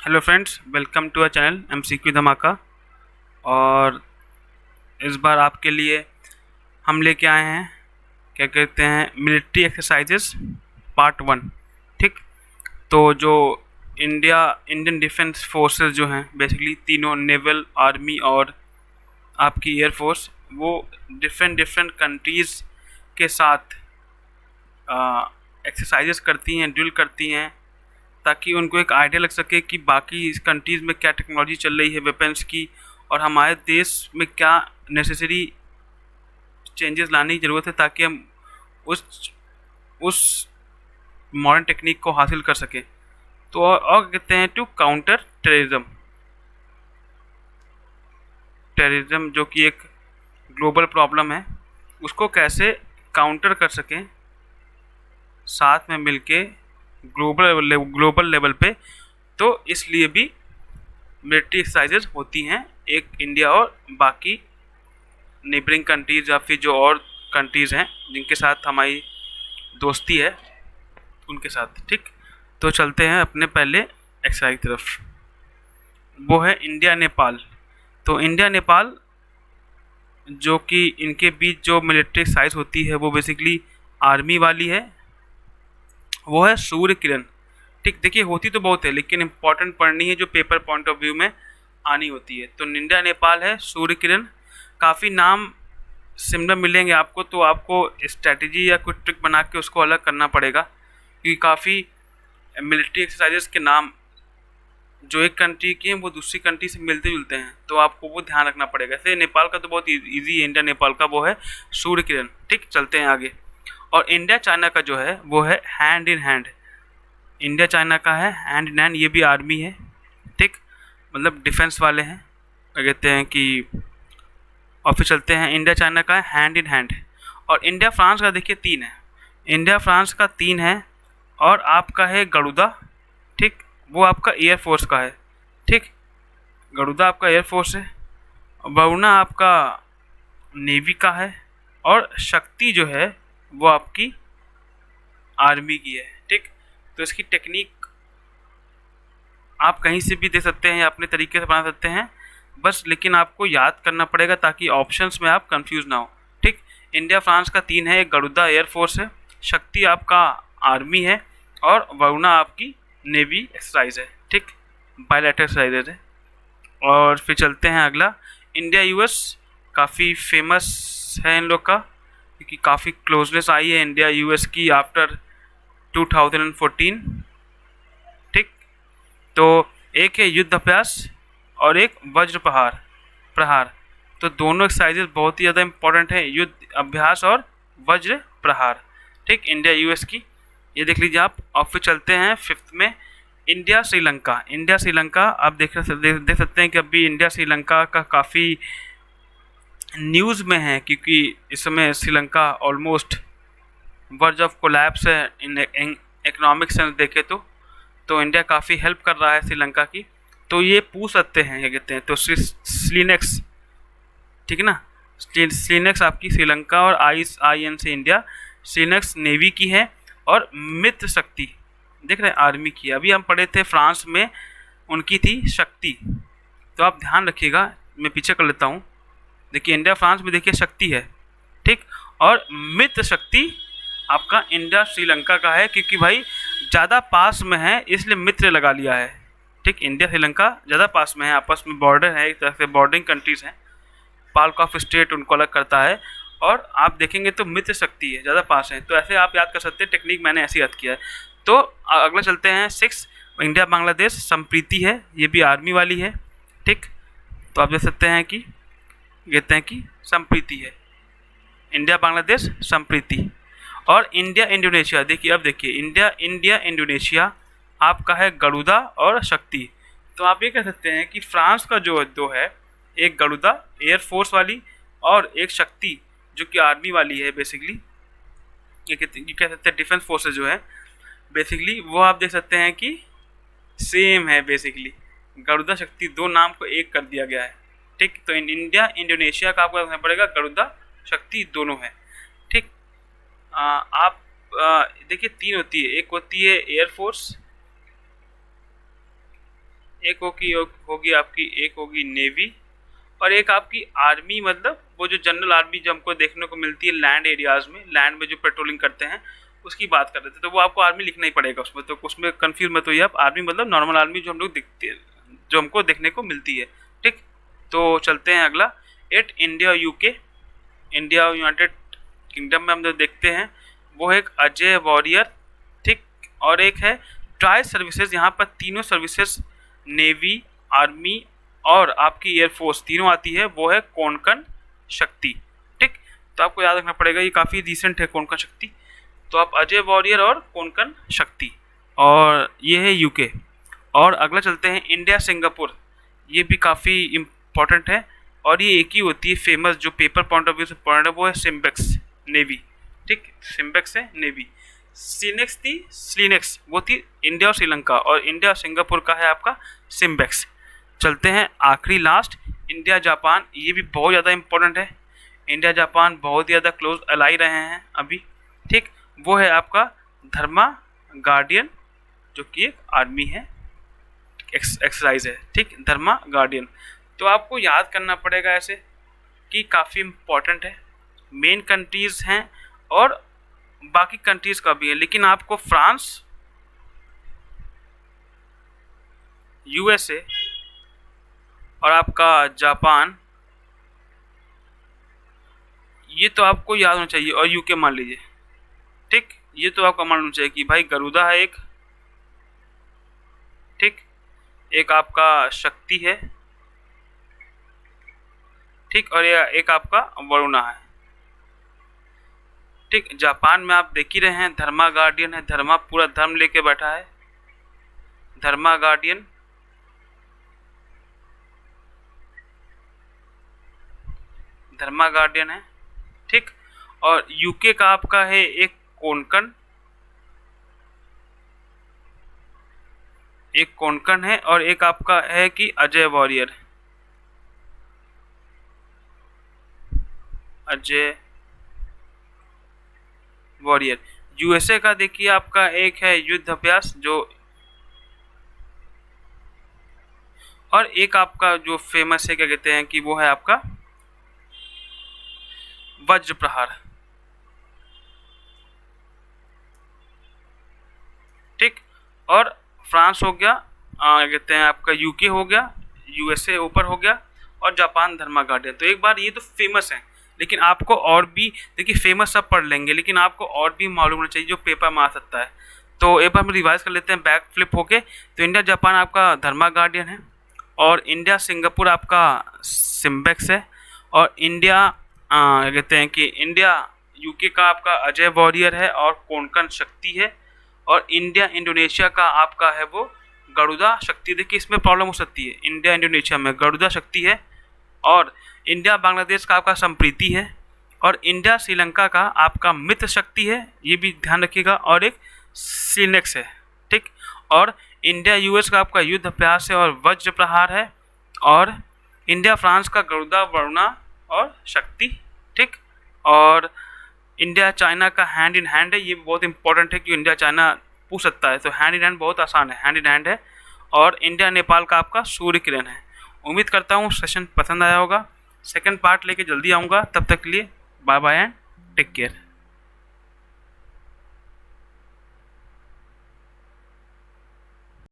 Hello friends, welcome to a channel MCQ Dhamaka. और इस बार आपके लिए हम लेके आए हैं, क्या कहते हैं, मिलिट्री एक्सरसाइजेस पार्ट 1। ठीक, तो जो इंडियन डिफेंस फोर्सेस जो हैं, बेसिकली तीनों, नेवल, आर्मी और आपकी एयरफोर्स, वो डिफरेंट डिफरेंट कंट्रीज़ के साथ एक्सरसाइजेस करती हैं, ड्रिल करती हैं, ताकि उनको एक आइडिया लग सके कि बाकी इस कंट्रीज़ में क्या टेक्नोलॉजी चल रही है वेपन्स की, और हमारे देश में क्या नेसेसरी चेंजेस लाने की ज़रूरत है, ताकि हम उस उस मॉडर्न टेक्निक को हासिल कर सकें। तो और कहते हैं टू काउंटर टेररिज्म। टेररिज्म जो कि एक ग्लोबल प्रॉब्लम है, उसको कैसे काउंटर कर सकें साथ में मिलके ग्लोबल लेवल पे। तो इसलिए भी मिलिट्री एक्सरसाइजेज होती हैं, एक इंडिया और बाकी नेबरिंग कंट्रीज़ या फिर जो और कंट्रीज़ हैं जिनके साथ हमारी दोस्ती है, उनके साथ। ठीक, तो चलते हैं अपने पहले एक्सरसाइज तरफ। वो है इंडिया नेपाल। तो इंडिया नेपाल जो कि इनके बीच जो मिलिट्री एक्सरसाइज होती है, वो बेसिकली आर्मी वाली है। वो है सूर्य किरण। ठीक, देखिए होती तो बहुत है, लेकिन इंपॉर्टेंट पढ़नी है जो पेपर पॉइंट ऑफ व्यू में आनी होती है। तो इंडिया नेपाल है सूर्य किरण। काफ़ी नाम सिमिलर मिलेंगे आपको, तो आपको स्ट्रैटेजी या कोई ट्रिक बना के उसको अलग करना पड़ेगा, क्योंकि काफ़ी मिलिट्री एक्सरसाइजेस के नाम जो एक कंट्री के हैं वो दूसरी कंट्री से मिलते जुलते हैं, तो आपको वो ध्यान रखना पड़ेगा। जैसे नेपाल का तो बहुत ईजी है, इंडिया नेपाल का वो है सूर्य किरण। ठीक, चलते हैं आगे। और इंडिया चाइना का जो है वो है hand in hand. India China का है हैंड इन हैंड, ये भी आर्मी है। ठीक, मतलब डिफेंस वाले हैं, क्या कहते हैं कि। और फिर चलते हैं, इंडिया चाइना का है हैंड इन हैंड। और इंडिया फ्रांस का देखिए 3 है। इंडिया फ्रांस का 3 है। और आपका है गरुदा। ठीक, वो आपका एयरफोर्स का है। ठीक, गरुदा आपका एयरफोर्स है। वरुणा आपका नेवी का है। और शक्ति जो है वो आपकी आर्मी की है। ठीक, तो इसकी टेक्निक आप कहीं से भी दे सकते हैं या अपने तरीके से बना सकते हैं, बस लेकिन आपको याद करना पड़ेगा ताकि ऑप्शंस में आप कंफ्यूज ना हो। ठीक, इंडिया फ्रांस का 3 है, एक गरुदा एयरफोर्स है, शक्ति आपका आर्मी है, और वरुणा आपकी नेवी एक्सरसाइज है। ठीक, बायलैटरल एक्सरसाइज है। और फिर चलते हैं अगला, इंडिया यूएस। काफ़ी फेमस है इन लोग का, क्योंकि काफ़ी क्लोजनेस आई है इंडिया यूएस की आफ्टर 2014। ठीक, तो एक है युद्ध अभ्यास और एक वज्र प्रहार प्रहार। तो दोनों एक्सरसाइजेज बहुत ही ज़्यादा इंपॉर्टेंट है, युद्ध अभ्यास और वज्र प्रहार। ठीक, इंडिया यूएस की, ये देख लीजिए आप। और फिर चलते हैं फिफ्थ में, इंडिया श्रीलंका। इंडिया श्रीलंका आप देख सकते हैं कि अभी इंडिया श्रीलंका का काफ़ी न्यूज़ में है, क्योंकि इस समय Sri Lanka almost verge of collapse है इन इकोनॉमिक सेंस देखे तो इंडिया काफ़ी हेल्प कर रहा है श्रीलंका की। तो ये पूछ सकते हैं, क्या कहते हैं, तो स्लीनेक्स। ठीक है ना, स्लीनेक्स आपकी श्रीलंका, और IN से इंडिया। स्लीनेक्स नेवी की है, और मित्र शक्ति देख रहे हैं आर्मी की। अभी हम पढ़े थे फ्रांस में उनकी थी शक्ति, तो आप ध्यान रखिएगा, मैं पीछे कर लेता हूँ। देखिए इंडिया फ्रांस में देखिए शक्ति है। ठीक, और मित्र शक्ति आपका इंडिया श्रीलंका का है, क्योंकि भाई ज़्यादा पास में है इसलिए मित्र लगा लिया है। ठीक, इंडिया श्रीलंका ज़्यादा पास में है, आपस में बॉर्डर है, एक तरह से बॉर्डरिंग कंट्रीज़ हैं, पार्क ऑफ स्टेट उनको अलग करता है। और आप देखेंगे तो मित्र शक्ति है, ज़्यादा पास है, तो ऐसे आप याद कर सकते हैं। टेक्निक मैंने ऐसे याद किया है। तो अगला चलते हैं 6, इंडिया बांग्लादेश संप्रीति है, ये भी आर्मी वाली है। ठीक, तो आप देख सकते हैं कि कहते हैं कि संप्रीति है, इंडिया बांग्लादेश संप्रीति। और इंडिया इंडोनेशिया, देखिए अब देखिए, इंडिया इंडोनेशिया आपका है गरुदा और शक्ति। तो आप ये कह सकते हैं कि फ्रांस का जो दो है, एक गरुदा एयरफोर्स वाली और एक शक्ति जो कि आर्मी वाली है, बेसिकली ये कह सकते हैं डिफेंस फोर्सेज जो है बेसिकली, वो आप देख सकते हैं कि सेम है बेसिकली। गरुदा शक्ति दो नाम को एक कर दिया गया है। ठीक, तो इंडिया इंडोनेशिया का आपको रखना पड़ेगा, गरुदा शक्ति दोनों है। ठीक, आप देखिए 3 होती है, एक होती है एयरफोर्स, एक होगी आपकी, एक होगी नेवी, और एक आपकी आर्मी, मतलब वो जो जनरल आर्मी जो हमको देखने को मिलती है लैंड एरियाज़ में, लैंड में जो पेट्रोलिंग करते हैं उसकी बात कर रहे थे। तो वो आपको आर्मी लिखना ही पड़ेगा उसमें, तो उसमें कन्फ्यूज मत होइए आप। आर्मी मतलब नॉर्मल आर्मी जो हम लोग दिखते हैं, जो हमको देखने को मिलती है। ठीक, तो चलते हैं अगला। At India UK, India United Kingdom में हम जो देखते हैं वो है एक अजय वॉरियर। ठीक, और एक है ट्राई सर्विसेज, यहाँ पर तीनों सर्विसेज नेवी, आर्मी और आपकी एयरफोर्स तीनों आती है, वो है कोंकण शक्ति। ठीक, तो आपको याद रखना पड़ेगा, ये काफ़ी रिसेंट है कोंकण शक्ति। तो आप अजय वॉरियर और कोंकण शक्ति, और ये है यूके। और अगला चलते हैं इंडिया सिंगापुर, ये भी काफ़ी इम्पोर्टेंट है, और ये एक ही होती है फेमस, जो पेपर पॉइंट ऑफ व्यू से पॉइंट है वो है सिम्बेक्स नेवी। ठीक, सिम्बेक्स है नेवी। सीनेक्स थी, स्लीनेक्स वो थी इंडिया और श्रीलंका, और इंडिया और सिंगापुर का है आपका सिम्बेक्स। चलते हैं आखिरी लास्ट, इंडिया जापान, ये भी बहुत ज़्यादा इम्पोर्टेंट है। इंडिया जापान बहुत ज़्यादा क्लोज अलाई रहे हैं अभी। ठीक, वो है आपका धर्मा गार्डियन, जो कि एक आर्मी है, एक्सरसाइज है। ठीक, धर्मा गार्डियन। तो आपको याद करना पड़ेगा ऐसे कि काफ़ी इम्पोर्टेंट है, मेन कंट्रीज़ हैं और बाकी कंट्रीज़ का भी है, लेकिन आपको फ्रांस, यूएसए और आपका जापान, ये तो आपको याद होना चाहिए, और यूके मान लीजिए। ठीक, ये तो आपको मान लेना चाहिए कि भाई गरुदा है एक, ठीक, एक आपका शक्ति है, ठीक, और एक आपका वरुणा है। ठीक, जापान में आप देख ही रहे हैं धर्मा गार्डियन है, धर्मा पूरा धर्म लेके बैठा है, धर्मा गार्डियन। धर्मा गार्डियन है। ठीक, और यूके का आपका है एक कोंकण, एक कोंकण है, और एक आपका है कि Ajay warrior, Ajay warrior. USA का देखिए आपका एक है युद्ध अभ्यास जो, और एक आपका जो फेमस है क्या कहते हैं कि वो है आपका वज्र प्रहार। ठीक, और फ्रांस हो गया, क्या कहते हैं आपका यूके हो गया, यूएसए ऊपर हो गया, और जापान धर्मा गार्डियन। तो एक बार ये तो फेमस है, लेकिन आपको और भी, देखिए फेमस सब पढ़ लेंगे लेकिन आपको और भी मालूम होना चाहिए जो पेपर में आ सकता है। तो एक बार हम रिवाइज कर लेते हैं बैक फ्लिप होके। तो इंडिया जापान आपका धर्मा गार्डियन है, और इंडिया सिंगापुर आपका सिम्बेक्स है, और इंडिया कहते हैं कि इंडिया यूके का आपका अजय वॉरियर है और कोंकण शक्ति है, और इंडिया इंडोनेशिया का आपका है वो गरुदा शक्ति। देखिए इसमें प्रॉब्लम हो सकती है, इंडिया इंडोनेशिया में गरुदा शक्ति है, और इंडिया बांग्लादेश का आपका संप्रीति है, और इंडिया श्रीलंका का आपका मित्र शक्ति है, ये भी ध्यान रखिएगा, और एक सीनेक्स है। ठीक, और इंडिया यूएस का आपका युद्ध अभ्यास है और वज्र प्रहार है, और इंडिया फ्रांस का गरुदा वरुणा और शक्ति। ठीक, और इंडिया चाइना का हैंड इन हैंड है, ये बहुत इंपॉर्टेंट है कि इंडिया चाइना पूछ सकता है, तो हैंड इन हैंड बहुत आसान है, हैंड इन हैंड है, और इंडिया नेपाल का आपका सूर्य किरण है। उम्मीद करता हूँ सेशन पसंद आया होगा, सेकंड पार्ट लेके जल्दी आऊँगा, तब तक के लिए bye bye and take care.